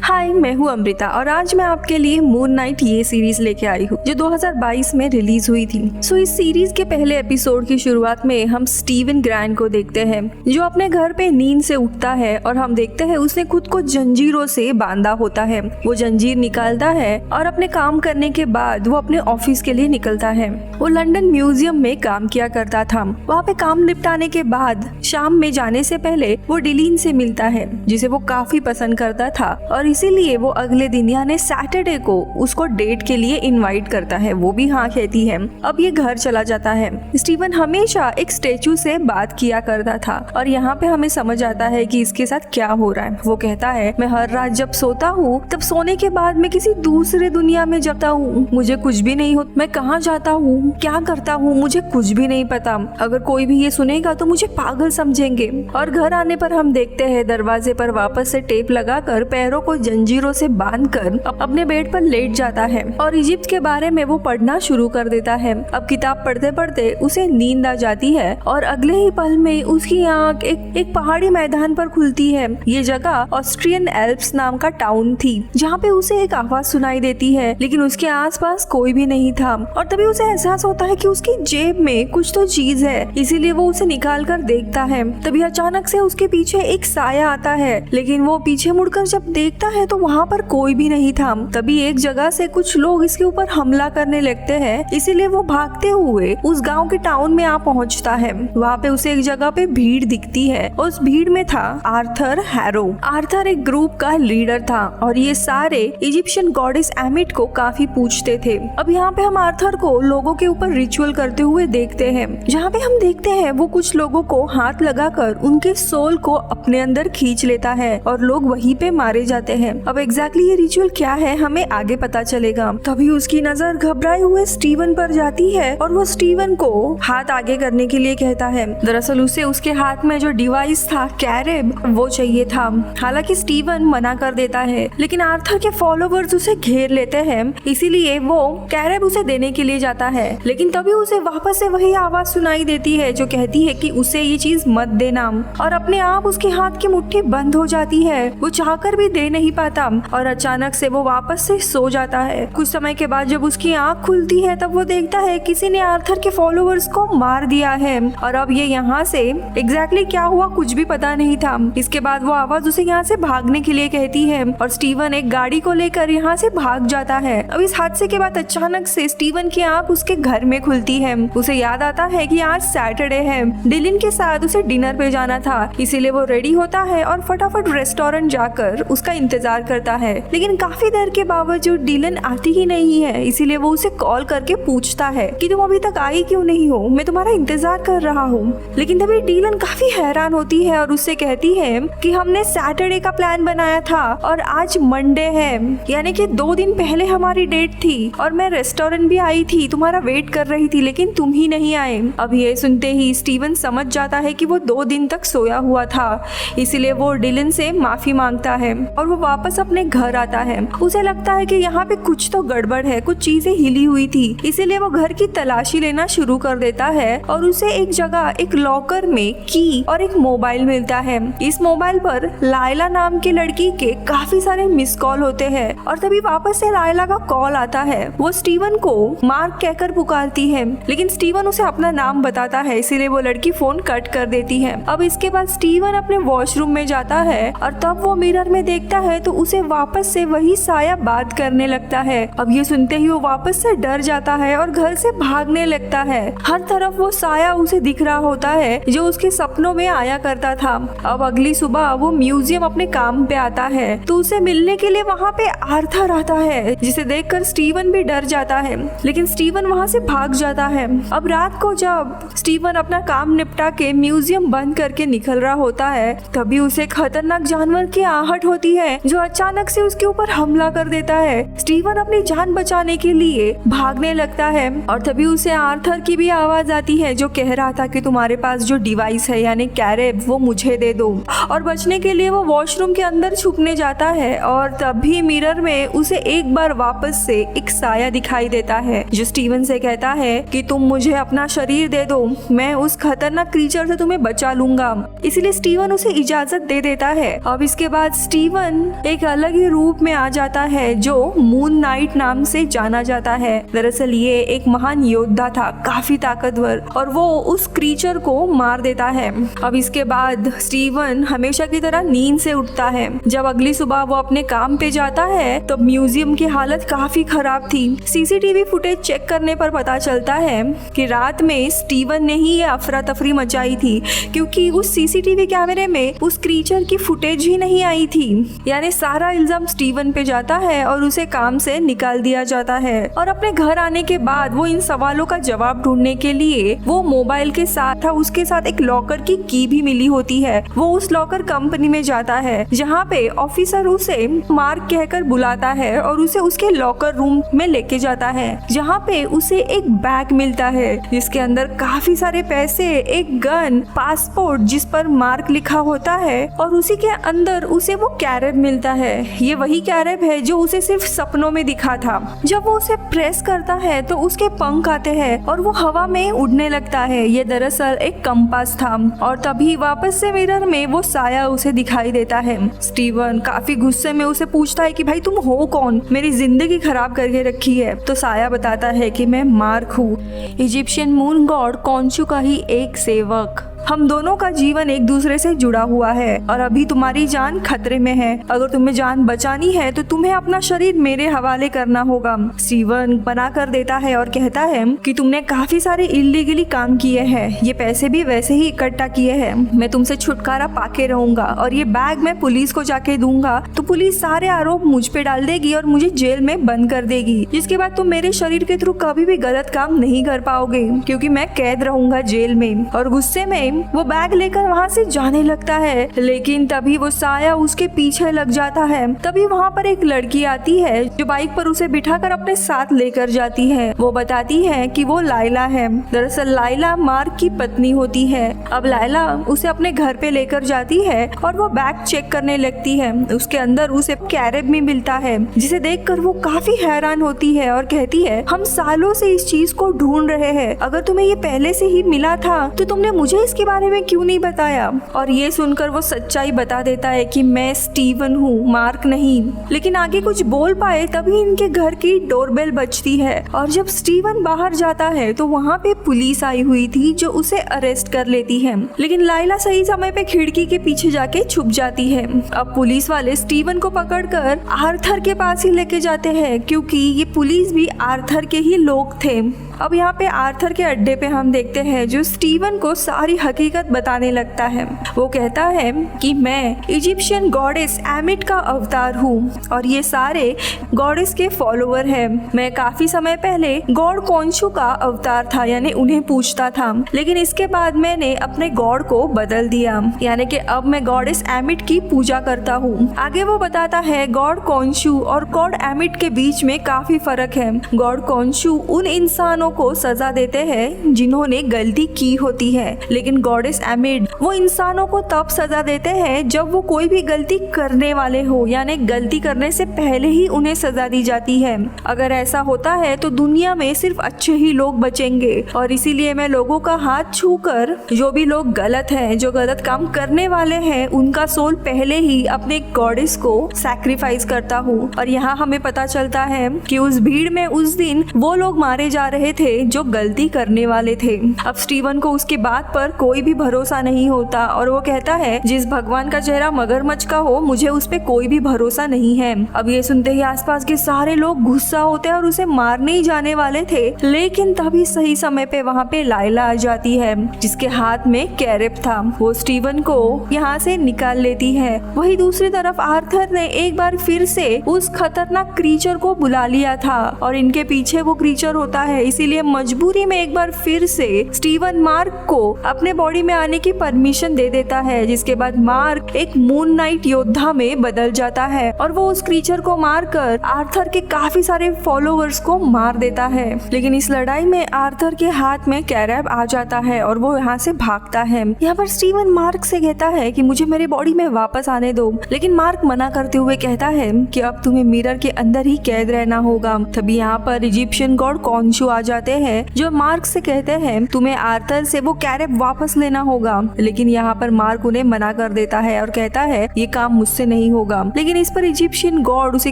हाय, मैं हूँ अमृता और आज मैं आपके लिए मून नाइट ये सीरीज लेके आई हूँ जो 2022 में रिलीज हुई थी। इस सीरीज के पहले एपिसोड की शुरुआत में हम स्टीवन ग्रैंट को देखते हैं जो अपने घर पे नींद से उठता है और हम देखते हैं उसने खुद को जंजीरों से बांधा होता है। वो जंजीर निकालता है और अपने काम करने के बाद वो अपने ऑफिस के लिए निकलता है। वो लंदन म्यूजियम में काम किया करता था। वहाँ पे काम निपटाने के बाद शाम में जाने से पहले वो डिलीन से मिलता है जिसे वो काफी पसंद करता था और इसीलिए वो अगले दिन यानी सैटरडे को उसको डेट के लिए इनवाइट करता है। वो भी हाँ कहती है। अब ये घर चला जाता है। स्टीवन हमेशा एक स्टेचू से बात किया करता था और यहाँ पे हमें समझ आता है कि इसके साथ क्या हो रहा है। वो कहता है, मैं हर रात जब सोता हूँ तब सोने के बाद मैं किसी दूसरे दुनिया में जगता हूँ। मुझे कुछ भी नहीं होता, मैं कहाँ जाता हूँ, क्या करता हूँ, मुझे कुछ भी नहीं पता। अगर कोई भी ये सुनेगा तो मुझे पागल समझेंगे। और घर आने पर हम देखते हैं दरवाजे पर वापस से टेप लगाकर पैरों को जंजीरों से बांधकर अपने बेड पर लेट जाता है और इजिप्ट के बारे में वो पढ़ना शुरू कर देता है। अब किताब पढ़ते पढ़ते उसे नींद आ जाती है और अगले ही पल में उसकी आंख एक पहाड़ी मैदान पर खुलती है। ये जगह ऑस्ट्रियन एल्प्स नाम का टाउन थी जहाँ पे उसे एक आवाज सुनाई देती है लेकिन उसके आसपास कोई भी नहीं था और तभी उसे एहसास होता है कि उसकी जेब में कुछ तो चीज है, इसीलिए वो उसे निकाल कर देखता है। तभी अचानक से उसके पीछे एक साया आता है लेकिन वो पीछे मुड़कर जब देखता है तो वहाँ पर कोई भी नहीं था। तभी एक जगह से कुछ लोग इसके ऊपर हमला करने लगते हैं, इसीलिए वो भागते हुए उस गांव के टाउन में आ पहुँचता है। वहाँ पे उसे एक जगह पे भीड़ दिखती है। उस भीड़ में था आर्थर हैरो। आर्थर एक ग्रुप का लीडर था और ये सारे इजिप्शियन गॉडेस एमिट को काफी पूछते थे। अब यहाँ पे हम आर्थर को लोगों के ऊपर रिचुअल करते हुए देखते हैं जहाँ पे हम देखते हैं वो कुछ लोगों को हाथ लगाकर उनके सोल को अपने अंदर खींच लेता है और लोग वहीं पे मारे जाते हैं। अब एग्जैक्टली ये रिचुअल क्या है हमें आगे पता चलेगा। तभी उसकी नजर घबराए हुए स्टीवन पर जाती है और वो स्टीवन को हाथ आगे करने के लिए कहता है। दरअसल उसे उसके हाथ में जो डिवाइस था कैरेब वो चाहिए था। हालांकि स्टीवन मना कर देता है लेकिन आर्थर के फॉलोवर्स उसे घेर लेते हैं, इसीलिए वो कैरेब उसे देने के लिए जाता है। लेकिन तभी उसे वापस से वही आवाज सुनाई देती है जो कहती है कि उसे ये चीज मत देना और अपने आप उसके हाथ की मुट्ठी बंद हो जाती है। वो चाहकर भी दे नहीं पाता और अचानक से वो वापस से सो जाता है। कुछ समय के बाद जब उसकी आंख खुलती है तब वो देखता है किसी ने आर्थर के फॉलोवर्स को मार दिया है और अब ये यहाँ से एग्जैक्टली क्या हुआ कुछ भी पता नहीं था। इसके बाद वो आवाज उसे यहाँ से भागने के लिए कहती है और स्टीवन एक गाड़ी को लेकर यहाँ से भाग जाता है। अब इस हादसे के बाद अचानक से स्टीवन की आंख उसके घर में खुलती है। उसे याद आता है कि आज सैटरडे है, डिलिन के साथ उसे डिनर पे जाना था, इसीलिए वो रेडी होता है और फटाफट रेस्टोरेंट जाकर उसका इंतजार करता है। लेकिन काफी देर के बावजूद डिलन आती ही नहीं है, इसीलिए वो उसे कॉल करके पूछता है कि तुम अभी तक आई क्यों नहीं हो, मैं तुम्हारा इंतजार कर रहा हूँ। लेकिन तभी डिलन काफी हैरान होती है और उससे कहती है कि हमने सैटरडे का प्लान बनाया था और आज मंडे है, यानी कि 2 दिन पहले हमारी डेट थी और मैं रेस्टोरेंट भी आई थी, तुम्हारा वेट कर रही थी लेकिन तुम ही नहीं आए। अब ये सुनते ही स्टीवन समझ जाता है कि वो 2 दिन तक सोया हुआ था, इसीलिए वो डिलन से माफी मांगता है और वो वापस अपने घर आता है। उसे लगता है कि यहाँ पे कुछ तो गड़बड़ है, कुछ चीजें हिली हुई थी, इसीलिए वो घर की तलाशी लेना शुरू कर देता है और उसे एक जगह एक लॉकर में की और एक मोबाइल मिलता है। इस मोबाइल पर लायला नाम की लड़की के काफी सारे मिस कॉल होते हैं और तभी वापस से लायला का कॉल आता है। वो स्टीवन को मार्क कहकर पुकारती है लेकिन स्टीवन उसे अपना नाम बताता है, इसीलिए वो लड़की फोन कट कर देती है। अब इसके बाद स्टीवन अपने वॉशरूम में जाता है और तब वो मिरर में देखता है तो उसे वापस से वही साया बात करने लगता है। अब ये सुनते ही वो वापस से डर जाता है और घर से भागने लगता है। हर तरफ वो साया उसे दिख रहा होता है जो उसके सपनों में आया करता था। अब अगली सुबह वो म्यूजियम अपने काम पे आता है तो उसे मिलने के लिए वहाँ पे आर्थर आता है जिसे देखकर स्टीवन भी डर जाता है लेकिन स्टीवन वहाँ से भाग जाता है। अब रात को जब स्टीवन अपना काम निपटा के म्यूजियम बंद करके निकल रहा होता है तभी उसे खतरनाक जानवर की आहट होती है जो अचानक से उसके ऊपर हमला कर देता है। स्टीवन अपनी जान बचाने के लिए भागने लगता है और तभी उसे आर्थर की भी आवाज आती है जो कह रहा था कि तुम्हारे पास जो डिवाइस है यानी कैरेब वो मुझे दे दो। और बचने के लिए वो वॉशरूम के अंदर छुपने जाता है और तभी मिरर में उसे एक बार वापस से एक साया दिखाई देता है जो स्टीवन से कहता है कि तुम मुझे अपना शरीर दे दो, मैं उस खतरनाक क्रीचर से तुम्हें बचा लूंगा। इसलिए स्टीवन उसे इजाजत दे देता है। अब इसके बाद स्टीवन एक अलग ही रूप में आ जाता है जो मून नाइट नाम से जाना जाता है। दरअसल ये एक महान योद्धा था, काफी ताकतवर, और वो उस क्रीचर को मार देता है। अब इसके बाद स्टीवन हमेशा की तरह नींद से उठता है। जब अगली सुबह वो अपने काम पे जाता है तो म्यूजियम की हालत काफी खराब थी। सीसीटीवी फुटेज चेक करने पर पता चलता है कि रात में स्टीवन ने ही ये अफरा तफरी मचाई थी, क्योंकि उस सीसीटीवी कैमरे में उस क्रीचर की फुटेज ही नहीं आई थी। यानी सारा इल्जाम स्टीवन पे जाता है और उसे काम से निकाल दिया जाता है। और अपने घर आने के बाद वो इन सवालों का जवाब ढूंढने के लिए वो मोबाइल के साथ था, उसके साथ एक लॉकर की भी मिली होती है। वो उस लॉकर कंपनी में जाता है जहाँ पे ऑफिसर उसे मार्क कहकर बुलाता है और उसे उसके लॉकर रूम में लेके जाता है, जहाँ पे उसे एक बैग मिलता है जिसके अंदर काफी सारे पैसे, एक गन, पासपोर्ट जिस पर मार्क लिखा होता है, और उसी के अंदर उसे वो कैरेब मिलता है। ये वही कैरेब है जो उसे सिर्फ सपनों में दिखा था। जब वो उसे प्रेस करता है तो उसके पंख आते हैं और वो हवा में उड़ने लगता है। ये दरअसल एक कंपास था। और तभी वापस से मिरर में वो साया उसे दिखाई देता है। स्टीवन काफी गुस्से में उसे पूछता है कि भाई तुम हो कौन, मेरी जिंदगी खराब करके रखी है। तो साया बताता है कि मैं मार्क हूँ, इजिप्शियन मून गॉड कॉन्शू का ही एक सेवक। हम दोनों का जीवन एक दूसरे से जुड़ा हुआ है और अभी तुम्हारी जान खतरे में है। अगर तुम्हें जान बचानी है तो तुम्हें अपना शरीर मेरे हवाले करना होगा। स्टीवन मना कर देता है और कहता है कि तुमने काफी सारे इल्लीगली काम किए हैं, ये पैसे भी वैसे ही इकट्ठा किए हैं। मैं तुमसे छुटकारा पाके रहूंगा और ये बैग मैं पुलिस को जाके दूंगा तो पुलिस सारे आरोप मुझ पे डाल देगी और मुझे जेल में बंद कर देगी, जिसके बाद तुम मेरे शरीर के थ्रू कभी भी गलत काम नहीं कर पाओगे क्योंकि मैं कैद रहूंगा जेल में। और गुस्से में वो बैग लेकर वहाँ से जाने लगता है, लेकिन तभी वो साया उसके पीछे लग जाता है। तभी वहाँ पर एक लड़की आती है जो बाइक पर उसे बिठाकर अपने साथ लेकर जाती है। वो बताती है कि वो लाइला है। दरअसल लाइला मार्क की पत्नी होती है। अब लाइला उसे अपने घर पे लेकर जाती है और वो बैग चेक करने लगती है। उसके अंदर उसे कैरेब भी मिलता है, जिसे देखकर वो काफी हैरान होती है और कहती है हम सालों से इस चीज को ढूंढ रहे हैं, अगर तुम्हें ये पहले से ही मिला था तो तुमने मुझे इसके बारे में क्यों नहीं बताया। और ये सुनकर वो सच्चाई बता देता है कि मैं स्टीवन हूँ, मार्क नहीं। लेकिन आगे कुछ बोल पाए तभी इनके घर की डोरबेल बजती है और जब स्टीवन बाहर जाता है तो वहाँ पे पुलिस आई हुई थी जो उसे अरेस्ट कर लेती है। लेकिन लाइला सही समय पे खिड़की के पीछे जाके छुप जाती है। अब पुलिस वाले स्टीवन को पकड़कर आर्थर के पास ही लेके जाते हैं क्योंकि ये पुलिस भी आर्थर के ही लोग थे। अब यहाँ पे आर्थर के अड्डे पे हम देखते हैं जो स्टीवन को सारी हकीकत बताने लगता है। वो कहता है कि मैं इजिप्शियन गॉडेस एमिट का अवतार हूँ और ये सारे गॉडेस के फॉलोवर हैं। मैं काफी समय पहले गॉड कॉन्शू का अवतार था, यानी उन्हें पूछता था, लेकिन इसके बाद मैंने अपने गॉड को बदल दिया, यानी कि अब मैं गॉडेस एमिट की पूजा करता हूँ। आगे वो बताता है गॉड कॉन्शू और गॉड एमिट के बीच में काफी फर्क है। गॉड कॉन्शू उन इंसानों को सजा देते हैं जिन्होंने गलती की होती है, लेकिन गॉडेस एमिट वो इंसानों को तब सजा देते हैं जब वो कोई भी गलती करने वाले हो, यानी गलती करने से पहले ही उन्हें सजा दी जाती है। अगर ऐसा होता है तो दुनिया में सिर्फ अच्छे ही लोग बचेंगे और इसीलिए मैं लोगों का हाथ छूकर जो भी लोग गलत हैं, जो गलत काम करने वाले हैं, उनका सोल पहले ही अपने गॉडेस को सैक्रिफाइस करता हूँ। और यहाँ हमें पता चलता है कि उस भीड़ में उस दिन वो लोग मारे जा रहे थे जो गलती करने वाले थे। अब स्टीवन को उसके बात पर कोई भी भरोसा नहीं होता और वो कहता है जिस भगवान का चेहरा मगरमच्छ का हो मुझे उस पे कोई भी भरोसा नहीं है। अब ये सुनते ही आसपास के सारे लोग गुस्सा होते हैं और उसे मारने ही जाने वाले थे, लेकिन तभी सही समय पे वहाँ पे लाइला आ जाती है जिसके हाथ में कैरेब था। वो स्टीवन को यहाँ से निकाल लेती है। वही दूसरी तरफ आर्थर ने एक बार फिर से उस खतरनाक क्रीचर को बुला लिया था और इनके पीछे वो क्रीचर होता है, इसीलिए मजबूरी में एक बार फिर से स्टीवन मार्क को अपने बॉडी में आने की परमिशन दे देता है, जिसके बाद मार्क एक मून नाइट योद्धा में बदल जाता है और वो उस क्रीचर को मारकर आर्थर के काफी सारे फॉलोअर्स को मार देता है। लेकिन इस लड़ाई में आर्थर के हाथ में कैरेब आ जाता है और वो यहाँ से भागता है। यहाँ पर स्टीवन मार्क से कहता है कि मुझे मेरे बॉडी में वापस आने दो, लेकिन मार्क मना करते हुए कहता है कि अब तुम्हें मिरर के अंदर ही कैद रहना होगा। तभी यहाँ पर इजिप्शियन गॉड कॉन्शू आ जाते हैं जो मार्क से कहते हैं तुम्हें आर्थर से वो कैरेब वापस लेना होगा। लेकिन यहाँ पर मार्क उन्हें मना कर देता है और कहता है ये काम मुझसे नहीं होगा। लेकिन इस पर इजिप्शियन गॉड उसे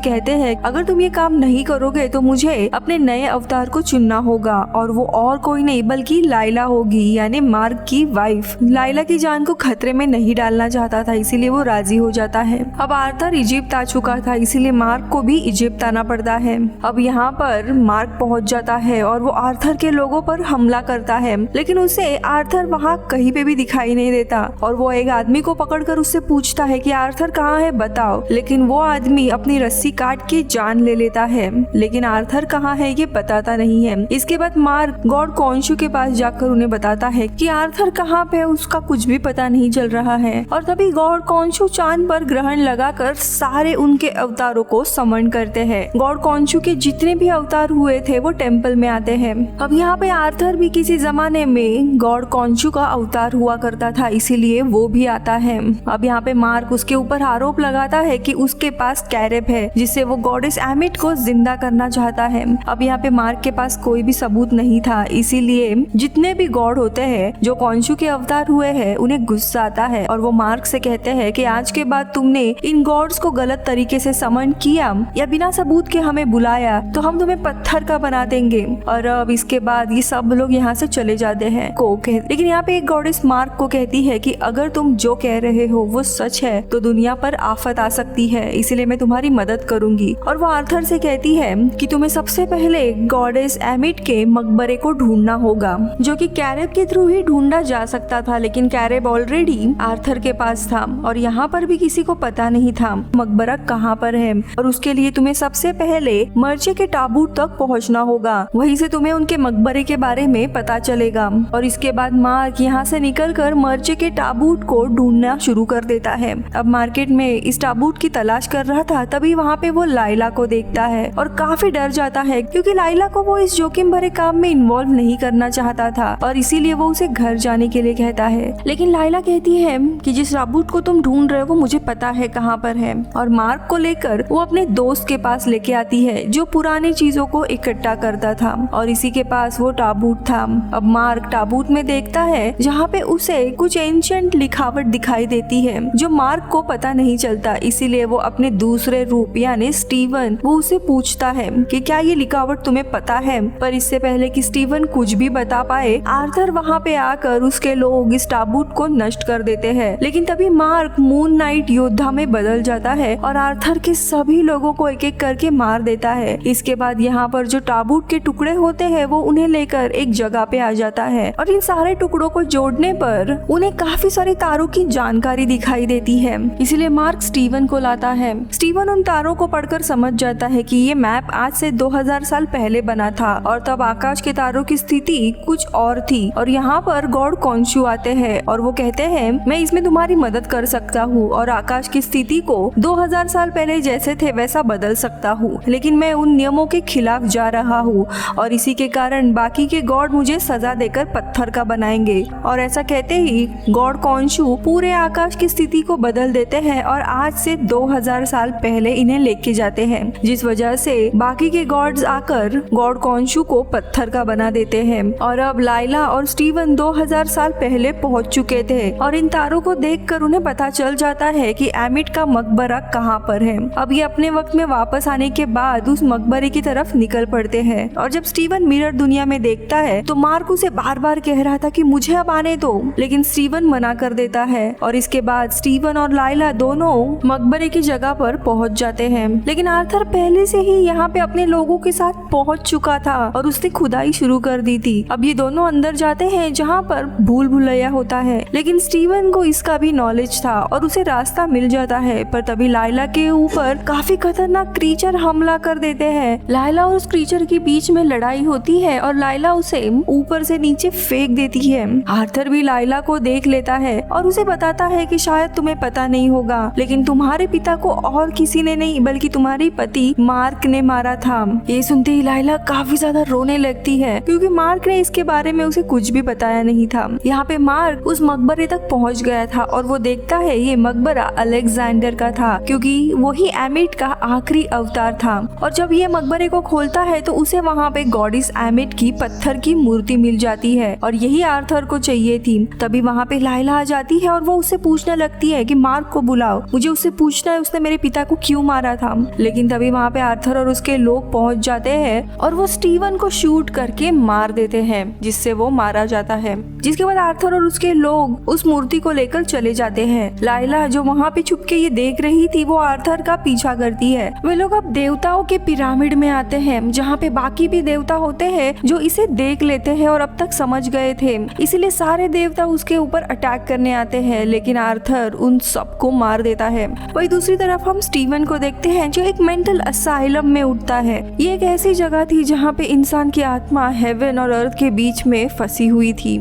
कहते हैं अगर तुम ये काम नहीं करोगे तो मुझे अपने नए अवतार को चुनना होगा और वो और कोई नहीं बल्कि लाइला होगी, यानी मार्क की वाइफ। लाइला की जान को खतरे में नहीं डालना चाहता था, इसीलिए वो राजी हो जाता है। अब आर्थर इजिप्ट आ चुका था, इसीलिए मार्क को भी इजिप्ट आना पड़ता है। अब यहाँ पर मार्क पहुंच जाता है और वो आर्थर के लोगों पर हमला करता है, लेकिन उसे आर्थर वहाँ कहीं पे भी दिखाई नहीं देता और वो एक आदमी को पकड़कर उससे पूछता है कि आर्थर कहाँ है बताओ। लेकिन वो आदमी अपनी रस्सी काट के जान ले लेता है, लेकिन आर्थर कहाँ है ये बताता नहीं है। इसके बाद मार्क गॉड कॉन्शु के पास जाकर उन्हें बताता है कि आर्थर कहाँ पे उसका कुछ भी पता नहीं चल रहा है। और तभी गॉड कॉन्शु चांद पर ग्रहण लगाकर सारे उनके अवतारों को समन करते हैं। गॉड कॉन्शु के जितने भी अवतार हुए थे वो टेम्पल में आते हैं। अब यहाँ पे आर्थर भी किसी जमाने में गॉड कॉन्शु का अवतार हुआ करता था, इसीलिए वो भी आता है। अब यहाँ पे मार्क उसके ऊपर आरोप लगाता है कि उसके पास कैरेब है जिससे वो गॉडेस एमिट को जिंदा करना चाहता है। अब यहाँ पे मार्क के पास कोई भी सबूत नहीं था, इसीलिए जितने भी गॉड होते हैं जो कॉन्शु के अवतार हुए हैं उन्हें गुस्सा आता है और वो मार्क से कहते हैं कि आज के बाद तुमने इन गॉड्स को गलत तरीके से समन किया या बिना सबूत के हमें बुलाया तो हम तुम्हें पत्थर का बना देंगे। और अब इसके बाद ये सब लोग यहाँ से चले जाते हैं। लेकिन यहाँ पे एक गॉडेस मार्क को कहती है कि अगर तुम जो कह रहे हो वो सच है तो दुनिया पर आफत आ सकती है, इसीलिए मैं तुम्हारी मदद करूंगी। और वो आर्थर से कहती है कि तुम्हें सबसे पहले गॉडेस एमिट के मकबरे को ढूंढना होगा, जो कि कैरेब के थ्रू ही ढूंढा जा सकता था, लेकिन कैरेब ऑलरेडी आर्थर के पास था और यहाँ पर भी किसी को पता नहीं था मकबरा कहाँ पर है। और उसके लिए तुम्हें सबसे पहले मर्चे के ताबूत तक पहुँचना होगा, वहीं से तुम्हें उनके मकबरे के बारे में पता चलेगा। और इसके बाद मार्क यहाँ से निकलकर मर्चे के ताबूत को ढूंढना शुरू कर देता है। अब मार्केट में इस ताबूत की तलाश कर रहा था, तभी वहाँ पे वो लाइला को देखता है और काफी डर जाता है क्योंकि लाइला को वो इस जोखिम भरे काम में इन्वॉल्व नहीं करना चाहता था और इसीलिए वो उसे घर जाने के लिए कहता है। लेकिन लाइला कहती है कि जिस ताबूत को तुम ढूंढ रहे हो वो मुझे पता है कहाँ पर है, और मार्क को लेकर वो अपने दोस्त के पास लेके आती है जो पुरानी चीजों को इकट्ठा करता था और इसी के पास वो ताबूत था। अब मार्क ताबूत में देखता है जहाँ पे उसे कुछ एंशिएंट लिखावट दिखाई देती है जो मार्क को पता नहीं चलता, इसीलिए वो अपने दूसरे रूप यानी स्टीवन वो उसे पूछता है कि क्या ये लिखावट तुम्हें पता है। पर इससे पहले कि स्टीवन कुछ भी बता पाए आर्थर वहाँ पे आकर उसके लोग इस ताबूत को नष्ट कर देते हैं। लेकिन तभी मार्क मून नाइट योद्धा में बदल जाता है और आर्थर के सभी लोगों को एक एक करके मार देता है। इसके बाद यहाँ पर जो ताबूत के टुकड़े होते हैं वो उन्हें लेकर एक जगह पे आ जाता है और इन सारे टुकड़ों को जोड़ने पर उन्हें काफी सारे तारों की जानकारी दिखाई देती है, इसीलिए मार्क स्टीवन को लाता है। स्टीवन उन तारों को पढ़कर समझ जाता है कि ये मैप आज से 2000 साल पहले बना था और तब आकाश के तारों की स्थिति कुछ और थी। और यहाँ पर गॉड कॉन्शु आते हैं और वो कहते हैं मैं इसमें तुम्हारी मदद कर सकता हूँ और आकाश की स्थिति को 2000 साल पहले जैसे थे वैसा बदल सकता हूँ, लेकिन मैं उन नियमों के खिलाफ जा रहा हूँ और इसी के कारण बाकी के गॉड मुझे सजा देकर पत्थर का बनाएंगे। और ऐसा कहते ही गॉड कॉन्शु पूरे आकाश की स्थिति को बदल देते हैं और आज से 2000 साल पहले इन्हें लेके जाते हैं, जिस वजह से बाकी के गॉड्स आकर गॉड कॉन्शु को पत्थर का बना देते हैं। और अब लाइला और स्टीवन 2000 साल पहले पहुंच चुके थे और इन तारों को देखकर उन्हें पता चल जाता है कि एमिट का मकबरा कहाँ पर है। अब ये अपने वक्त में वापस आने के बाद उस मकबरे की तरफ निकल पड़ते हैं और जब स्टीवन मिरर दुनिया में देखता है तो मार्क उसे बार बार कह रहा था कि मुझे अब आने दो, लेकिन स्टीवन मना कर देता है। और इसके बाद स्टीवन और लाइला दोनों मकबरे की जगह पर पहुंच जाते हैं, लेकिन आर्थर पहले से ही यहाँ पे अपने लोगों के साथ पहुंच चुका था और उसने खुदाई शुरू कर दी थी। अब ये दोनों अंदर जाते हैं जहाँ पर भूल भुलैया होता है, लेकिन स्टीवन को इसका भी नॉलेज था और उसे रास्ता मिल जाता है। पर तभी लाइला के ऊपर काफी खतरनाक क्रीचर हमला कर देते हैं। लाइला और उस क्रीचर के बीच में लड़ाई होती है और लाइला उसे ऊपर से नीचे फेंक देती है। आर्थर भी लाइला को देख लेता है और उसे बताता है कि शायद तुम्हें पता नहीं होगा, लेकिन तुम्हारे पिता को और किसी ने नहीं बल्कि तुम्हारी पति मार्क ने मारा था। ये सुनते ही लाइला काफी ज्यादा रोने लगती है क्योंकि मार्क ने इसके बारे में उसे कुछ भी बताया नहीं था। यहाँ पे मार्क उस मकबरे तक पहुँच गया था और वो देखता है ये मकबरा अलेक्जेंडर का था क्योंकि वही एमिट का आखिरी अवतार था। और जब ये मकबरे को खोलता है तो उसे वहाँ पे गॉड गॉडिस एमिट की पत्थर की मूर्ति मिल जाती है और यही आर्थर को चाहिए थी। तभी वहाँ पे लाइला आ जाती है और वो उससे पूछने लगती है कि मार्क को बुलाओ, मुझे उससे पूछना है उसने मेरे पिता को क्यों मारा था। लेकिन तभी वहाँ पे आर्थर और उसके लोग पहुँच जाते हैं और वो स्टीवन को शूट करके मार देते हैं, जिससे वो मारा जाता है। जिसके बाद आर्थर और उसके लोग उस मूर्ति को लेकर चले जाते हैं। लाइला जो वहाँ पे छुप के ये देख रही थी वो आर्थर का पीछा करती है। वे लोग अब देवताओं के पिरामिड में आते हैं जहाँ पे बाकी भी देवता होते हैं जो इसे देख लेते हैं और अब तक समझ गए थे, इसीलिए सारे देवता उसके ऊपर अटैक करने आते हैं, लेकिन आर्थर उन सबको मार देता है। वही दूसरी तरफ हम स्टीवन को देखते हैं जो एक मेंटल असाइलम में उठता है। ये एक ऐसी जगह थी जहाँ पे इंसान की आत्मा हेवन और अर्थ के बीच में फंसी हुई थी।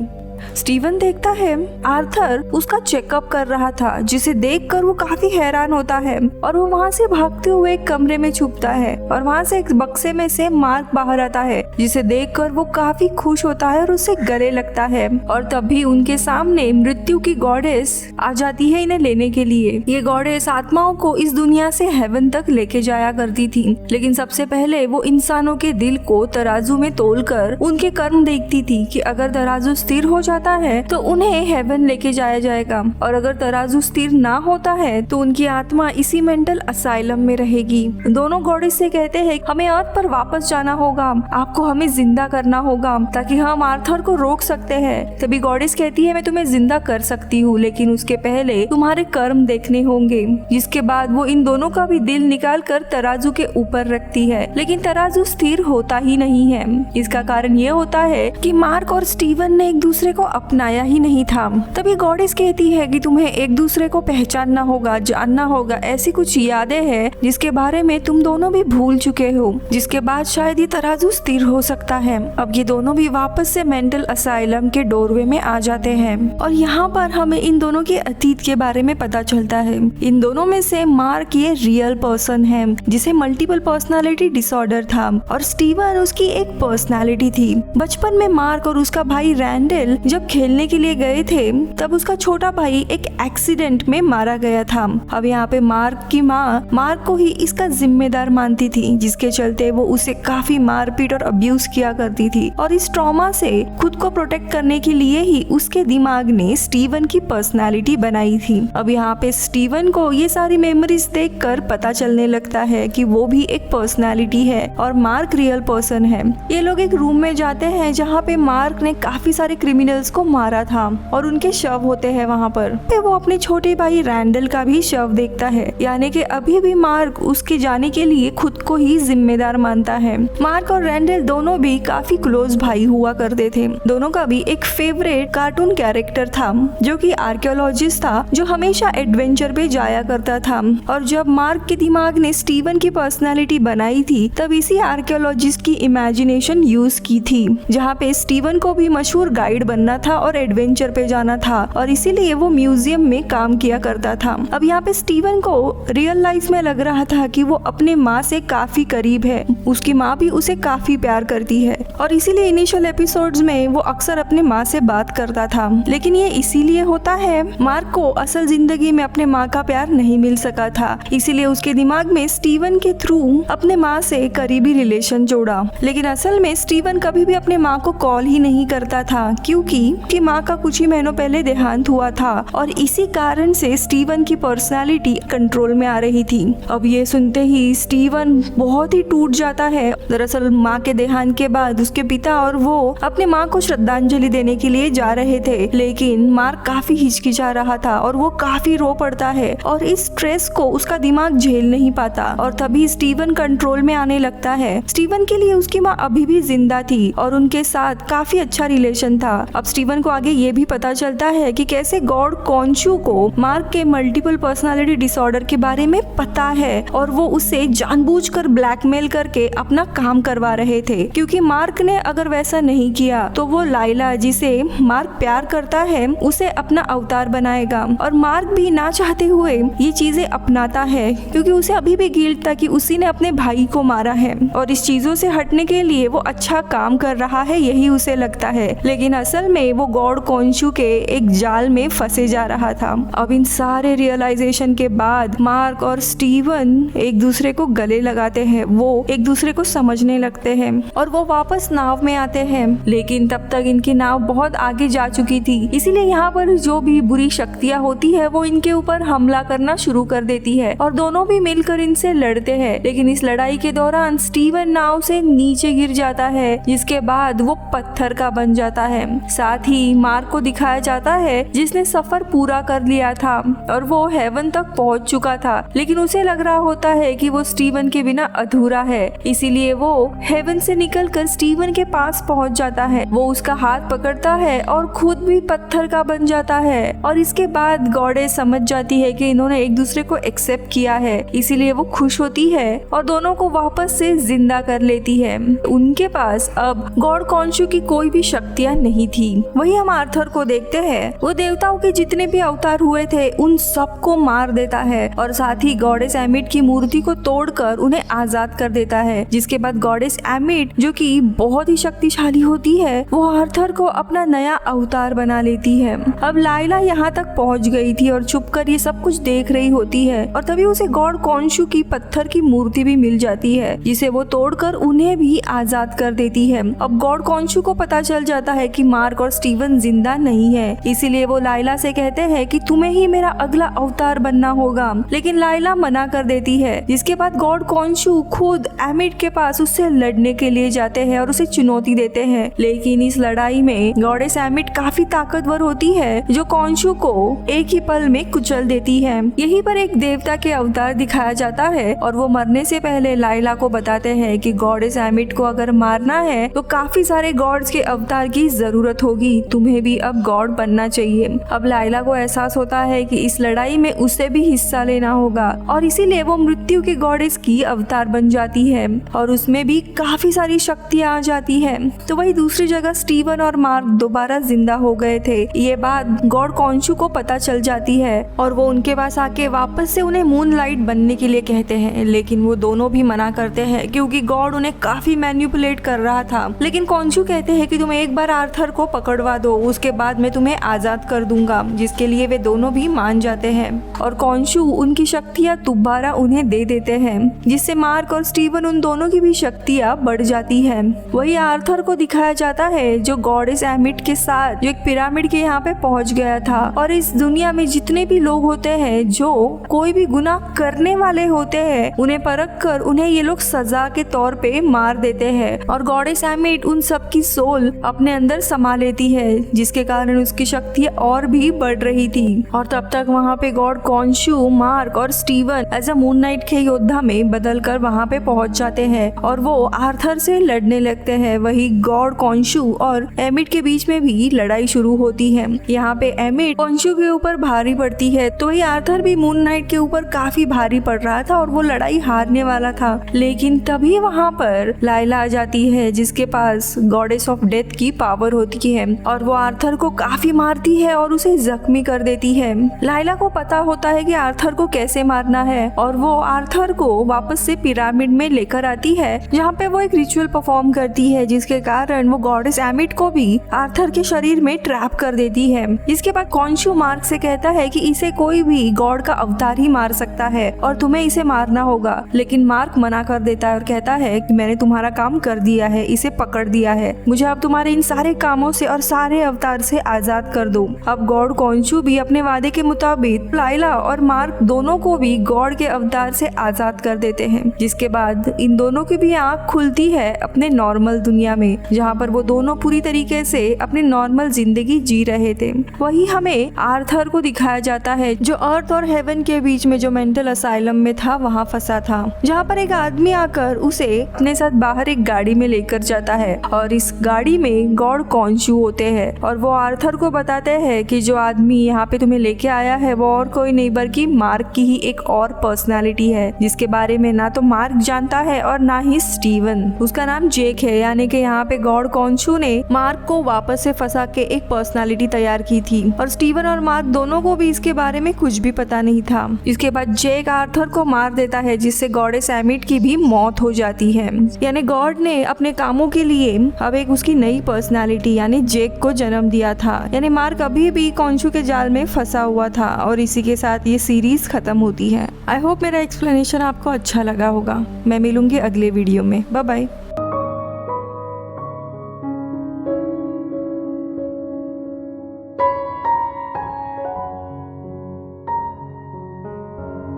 स्टीवन देखता है आर्थर उसका चेकअप कर रहा था, जिसे देखकर वो काफी हैरान होता है और वो वहाँ से भागते हुए एक कमरे में छुपता है और वहाँ से एक बक्से में से मार्क बाहर आता है, जिसे देखकर वो काफी खुश होता है और उसे गले लगता है। और तभी उनके सामने मृत्यु की गॉडेस आ जाती है इन्हें लेने के लिए। ये गॉडेस आत्माओं को इस दुनिया से हेवन तक लेके जाया करती थी, लेकिन सबसे पहले वो इंसानों के दिल को तराजू में तोलकर उनके कर्म देखती थी कि अगर तराजू स्थिर हो जाता है तो उन्हें हेवन लेके जाया जाएगा, और अगर तराजू स्थिर ना होता है तो उनकी आत्मा इसी मेंटल असाइलम में रहेगी। दोनों गॉडेस से कहते हैं हमें अर्थ पर वापस जाना होगा, आपको हमें जिंदा करना होगा ताकि हम आर्थर को रोक सकते हैं। तभी गॉडेस कहती है मैं तुम्हें जिंदा कर सकती हूँ, लेकिन उसके पहले तुम्हारे कर्म देखने होंगे। जिसके बाद वो इन दोनों का भी दिल निकाल कर तराजू के ऊपर रखती है, लेकिन तराजू स्थिर होता ही नहीं है। इसका कारण ये होता है कि मार्क और स्टीवन ने एक दूसरे को अपनाया ही नहीं था। तभी गॉडेस कहती है कि तुम्हें एक दूसरे को पहचानना होगा, जानना होगा, ऐसी कुछ यादें हैं जिसके बारे में तुम दोनों भी भूल चुके हो, जिसके बाद शायद ये तराजू स्थिर हो सकता है। अब ये दोनों भी वापस से मेंटल असाइलम के डोरवे में आ जाते हैं और यहाँ पर हमें इन दोनों के अतीत के बारे में पता चलता है। इन दोनों में से मार्क ये रियल पर्सन है जिसे मल्टीपल पर्सनालिटी डिसऑर्डर था और स्टीवन उसकी एक पर्सनालिटी थी। बचपन में मार्क और उसका भाई रैंडल जब खेलने के लिए गए थे तब उसका छोटा भाई एक एक्सीडेंट में मारा गया था। अब यहाँ पे मार्क की माँ मार्क को ही इसका जिम्मेदार मानती थी, जिसके चलते वो उसे काफी मारपीट और अब्यूज किया करती थी और इस ट्रॉमा से खुद को प्रोटेक्ट करने के लिए ही उसके दिमाग ने स्टीवन की पर्सनालिटी बनाई थी। अब यहाँ पे स्टीवन को ये सारी मेमोरीज देखकर पता चलने लगता है कि वो भी एक पर्सनालिटी है और मार्क रियल पर्सन है। ये लोग एक रूम में जाते हैं जहाँ पे मार्क ने काफी सारे क्रिमिनल्स को मारा था और उनके शव होते हैं वहाँ पर। फिर वो अपने छोटे भाई रैंडल का भी शव देखता है, यानी कि अभी भी मार्क उसके जाने के लिए खुद को ही जिम्मेदार मानता है। मार्क और रैंडल दोनों भी काफी क्लोज भाई हुआ करते थे। दोनों का भी एक फेवरेट कार्टून कैरेक्टर था जो कि आर्कियोलॉजिस्ट था, जो हमेशा एडवेंचर पे जाया करता था। और जब मार्क के दिमाग ने स्टीवन की पर्सनालिटी बनाई थी तब इसी आर्कियोलॉजिस्ट की इमेजिनेशन यूज की थी, जहाँ पे स्टीवन को भी मशहूर गाइड बनना था और एडवेंचर पे जाना था और इसीलिए वो म्यूजियम में काम किया करता था। अब यहाँ पे स्टीवन को रियल लाइफ में लग रहा था कि वो अपने माँ से काफी करीब है, उसकी माँ भी उसे काफी प्यार करती है और इसीलिए इनिशियल एपिसोड्स में वो अक्सर अपने माँ से बात करता था। लेकिन ये इसीलिए होता है मार्क को असल जिंदगी में अपने माँ का प्यार नहीं मिल सका था, इसीलिए उसके दिमाग में स्टीवन के थ्रू अपने माँ से करीबी रिलेशन जोड़ा। लेकिन असल में स्टीवन कभी भी अपने माँ को कॉल ही नहीं करता था क्योंकि माँ का कुछ ही महीनों पहले देहांत हुआ था और इसी कारण से स्टीवन की पर्सनालिटी कंट्रोल में आ रही थी। अब ये सुनते ही स्टीवन बहुत ही टूट जाता है। दरअसल माँ के देहांत के बाद उसके पिता और वो अपने माँ को श्रद्धांजलि देने के लिए जा रहे थे, लेकिन मार्क काफी हिचकिचा रहा था और वो काफी रो पड़ता है और इस स्ट्रेस को उसका दिमाग झेल नहीं पाता और तभी स्टीवन कंट्रोल में आने लगता है। स्टीवन के लिए उसकी माँ अभी भी जिंदा थी और उनके साथ काफी अच्छा रिलेशन था। अब स्टीवन को आगे ये भी पता चलता है कि कैसे गॉड कॉन्शू को मार्क के मल्टीपल पर्सनालिटी डिसऑर्डर के बारे में पता है और वो उसे जानबूझकर ब्लैकमेल करके अपना काम करवा रहे थे, क्योंकि मार्क ने अगर वैसा नहीं किया तो वो लाइला जिसे मार्क प्यार करता है उसे अपना अवतार बनाएगा। और मार्क भी ना चाहते हुए ये चीजें अपनाता है क्योंकि उसे अभी भी गिल्ट था कि उसी ने अपने भाई को मारा है और इस चीजों से हटने के लिए वो अच्छा काम कर रहा है, यही उसे लगता है। लेकिन असल में वो गॉड कॉन्शू के एक जाल में फंसे जा रहा था। अब इन सारे रियलाइजेशन के बाद मार्क और स्टीवन एक दूसरे को गले लगाते हैं। वो एक दूसरे को समझने लगते हैं और वो वापस नाव में आते हैं। लेकिन तब तक इनकी नाव बहुत आगे जा चुकी थी, इसीलिए यहाँ पर जो भी बुरी शक्तियाँ होती है वो इनके ऊपर हमला करना शुरू कर देती है और दोनों भी मिलकर इनसे लड़ते हैं। लेकिन इस लड़ाई के दौरान स्टीवन नाव से नीचे गिर जाता है, जिसके बाद वो पत्थर का बन जाता है। साथ ही मार्क को दिखाया जाता है जिसने सफर पूरा कर लिया था और वो हेवन तक पहुंच चुका था, लेकिन उसे लग रहा होता है कि वो स्टीवन के बिना अधूरा है। इसीलिए वो हेवन से निकलकर स्टीवन के पास पहुंच जाता है। वो उसका हाथ पकड़ता है और खुद भी पत्थर का बन जाता है और इसके बाद गॉडेस समझ जाती है कि इन्होंने एक दूसरे को एक्सेप्ट किया है, इसीलिए वो खुश होती है और दोनों को वापस से जिंदा कर लेती है। उनके पास अब गॉड कॉन्शु की कोई भी शक्तियाँ नहीं थी। वही हम आर्थर को देखते हैं, वो देवताओं के जितने भी अवतार हुए थे उन सबको मार देता है और साथ ही गॉडेस एमिट की मूर्ति को तोड़कर उन्हें आजाद कर देता है। जिसके बाद गॉडेस एमिट, जो कि बहुत ही शक्तिशाली होती है, वो आर्थर को अपना नया अवतार बना लेती है। अब लाइला यहाँ तक पहुँच गई थी और छुपकर ये सब कुछ देख रही होती है और तभी उसे गॉड कॉन्शु की पत्थर की मूर्ति भी मिल जाती है, जिसे वो तोड़कर उन्हें भी आजाद कर देती है। अब गॉड कॉन्शु को पता चल जाता है कि मार्क और स्टीवन जिंदा नहीं है, इसीलिए वो लाइला से कहते हैं कि तुम्हें ही मेरा अगला अवतार बनना होगा, लेकिन लाइला मना कर देती है। जिसके बाद गॉड कॉन्शु खुद एमिट के पास उससे लड़ने के लिए जाते हैं और उसे चुनौती देते हैं। लेकिन इस लड़ाई में गॉडेस एमिट काफी ताकतवर होती है, जो कॉन्शु को एक ही पल में कुचल देती है। यहीं पर एक देवता के अवतार दिखाया जाता है और वो मरने से पहले लाइला को बताते हैं कि गॉडेस एमिट को अगर मारना है तो काफी सारे गॉड्स के अवतार की जरूरत होगी, तुम्हें भी अब गॉड बनना चाहिए। अब लाइला को एहसास होता है कि इस लड़ाई में उसे भी हिस्सा लेना होगा और इसीलिए वो मृत्यु के गॉडेस की अवतार बन जाती है और उसमें भी काफी सारी शक्तियां आ जाती है। तो वही दूसरी जगह स्टीवन और मार्क दोबारा जिंदा हो गए थे। ये बात गॉड कॉन्शु को पता चल जाती है और वो उनके पास आके वापस से उन्हें मूनलाइट बनने के लिए कहते हैं, लेकिन वो दोनों भी मना करते हैं क्योंकि गॉड उन्हें काफी मैनिपुलेट कर रहा था। लेकिन कॉन्शु कहते हैं कि तुम एक बार आर्थर को पकड़वा दो, उसके बाद मैं तुम्हें आजाद कर दूंगा, जिसके लिए वे दोनों भी मान जाते हैं और कॉन्शु उनकी शक्तियां दोबारा उन्हें दे देते हैं, जिससे मार्क और स्टीवन उन दोनों की भी शक्तियां बढ़ जाती है। वही आर्थर को दिखाया जाता है जो गॉडेस एमिट के साथ जो एक पिरामिड के यहाँ पे पहुंच गया था और इस दुनिया में जितने भी लोग होते हैं जो कोई भी गुनाह करने वाले होते हैं, उन्हें परख कर उन्हें ये लोग सजा के तौर पे मार देते हैं और गॉडेस एमिट उन सब की सोल अपने अंदर समा लेती है, जिसके कारण उसकी शक्ति और भी बढ़ रही थी। और तब तक वहाँ पे गॉड कॉन्शु, मार्क और Steven as a Moon Knight के योद्धा में बदल कर वहाँ पे पहुंच जाते हैं और वो आर्थर से लड़ने लगते हैं। वही गॉड कॉन्शु और एमिट के बीच में भी लड़ाई शुरू होती है। यहाँ पे एमिट कॉन्शु के ऊपर भारी पड़ती है, तो वही आर्थर भी मून नाइट के ऊपर काफी भारी पड़ रहा था और वो लड़ाई हारने वाला था। लेकिन तभी वहाँ पर लाइला आ जाती है, जिसके पास गॉडेस ऑफ डेथ की पावर होती है और वो आर्थर को काफी मारती है और उसे जख्मी कर देती है। लाइला को पता होता है कि आर्थर को कैसे मारना है और वो आर्थर को वापस से पिरामिड में लेकर आती है, जहाँ पे वो एक रिचुअल परफॉर्म करती है, जिसके कारण वो गॉडेस एमिट को भी आर्थर के शरीर में ट्रैप कर देती है। इसके बाद कॉन्शु मार्क से कहता है कि इसे कोई भी गॉड का अवतार ही मार सकता है और तुम्हें इसे मारना होगा, लेकिन मार्क मना कर देता है और कहता है कि मैंने तुम्हारा काम कर दिया है, इसे पकड़ दिया है, मुझे अब तुम्हारे इन सारे कामों से और सारे अवतार से आजाद कर दो। अब गॉड कॉन्शु भी अपने वादे के मुताबिक लाइला और मार्क दोनों को भी गॉड के अवतार से आजाद कर देते हैं, जिसके बाद इन दोनों की भी आंख खुलती है अपने नॉर्मल दुनिया में, जहाँ पर वो दोनों पूरी तरीके से अपनी नॉर्मल जिंदगी जी रहे थे। वही हमें आर्थर को दिखाया जाता है जो अर्थ और हेवन के बीच में जो मेंटल असाइलम में था वहाँ फंसा था, जहाँ पर एक आदमी आकर उसे अपने साथ बाहर एक गाड़ी में लेकर जाता है और इस गाड़ी में गॉड कॉन्शु होते हैं और वो आर्थर को बताते हैं कि जो आदमी यहाँ पे तुम्हें लेके आया है वो और कोई नहीं बल्कि मार्क की ही एक और पर्सनालिटी है, जिसके बारे में ना तो मार्क जानता है और ना ही स्टीवन। उसका नाम जेक है, यानी कि यहाँ पे गॉड कॉन्शु ने मार्क को वापस से फंसा के एक पर्सनालिटी तैयार की थी और स्टीवन और मार्क दोनों को भी इसके बारे में कुछ भी पता नहीं था। इसके बाद जेक आर्थर को मार देता है, जिससे गॉडेस एमिट की भी मौत हो जाती है। यानी गॉड ने अपने कामों के लिए अब एक उसकी नई पर्सनालिटी यानी जेक को जन्म दिया था। यानी मार्क अभी भी कॉन्शु के जाल में फंसा हुआ था और इसी के साथ ये सीरीज खत्म होती है। आई होप मेरा एक्सप्लेनेशन आपको अच्छा लगा होगा। मैं मिलूंगी होंगे अगले वीडियो में। Bye bye.